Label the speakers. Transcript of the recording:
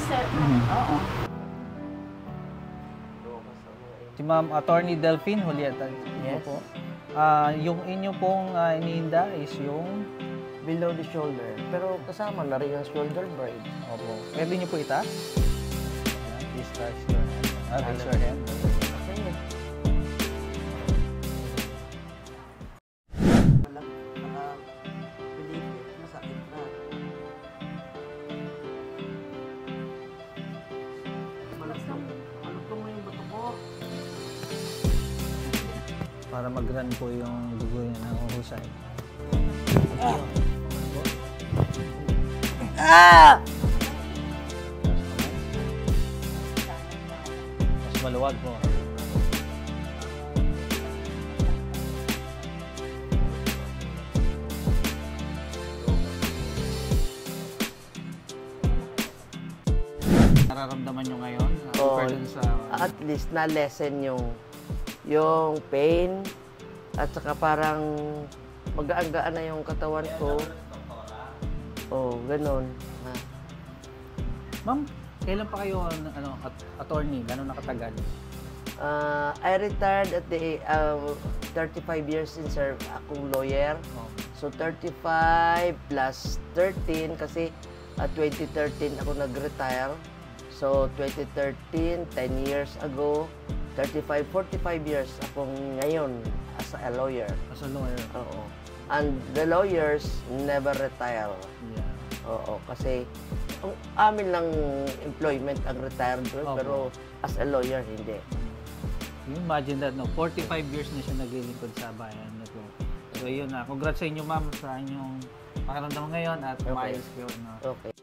Speaker 1: sir. Oo.
Speaker 2: Si Ma'am Attorney Delphine Julieta.
Speaker 3: Yes.
Speaker 2: Po. Yung inyo pong iniinda is yung...
Speaker 3: Below the shoulder. Pero kasama na rin yung shoulder braid.
Speaker 2: Opo. Pwede nyo po itaas? Ayan, please touch your hand. Raise your hand.
Speaker 3: Okay. Masakit na. Malutong mo yung bato ko.
Speaker 2: Para mag-run po yung dugo niya ng husay.
Speaker 3: Ah!
Speaker 2: Mas maluwag po. Nararamdaman nyo ngayon?
Speaker 3: Oo.
Speaker 2: Compared dun sa...
Speaker 3: At least na-lessen yung pain at saka parang magaan-gaan na yung katawan ko. Oh, ganun.
Speaker 2: Ma'am, kailan pa kayo attorney? Gano'n nakatagal?
Speaker 3: I retired at the 35 years in serve akong lawyer.
Speaker 2: Oh.
Speaker 3: So 35 plus 13 kasi 2013 ako nag-retire. So 2013, 10 years ago, 35, 45 years akong ngayon as a lawyer.
Speaker 2: As a lawyer?
Speaker 3: Oo. And the lawyers never retire.
Speaker 2: Yeah.
Speaker 3: Oo, kasi ang amin lang employment ang retired
Speaker 2: Opo.
Speaker 3: pero as a lawyer, hindi.
Speaker 2: You imagine that, no? 45 years na siya naglilingkod sa bayan na to. So yun na. Congrats sa inyo, ma'am, sa inyong pakiramdam ngayon at
Speaker 3: Okay.
Speaker 2: maayos kayo. No?
Speaker 3: Okay.